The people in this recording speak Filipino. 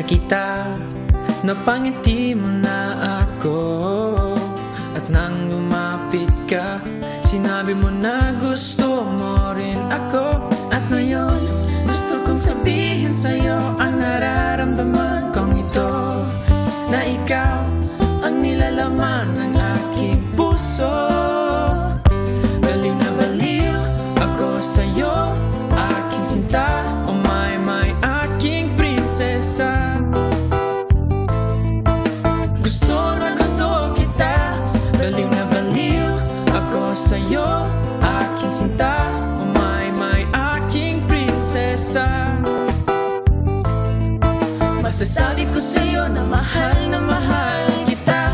nakita, napangiti mo na ako. At nang lumapit ka, sinabi mo na gusto mo rin ako. At ngayon, gusto kong sabihin sa'yo ang nararamdaman kong ito, na ikaw ang nilalaman ng aking puso. Baliw na baliw ako sa'yo, aking sinta. Oh my, aking prinsesa. Gusto na gusto kita, baliw na baliw ako sa'yo, aking sinta. Oh my, aking prinsesa. Masasabi ko sa'yo na mahal kita.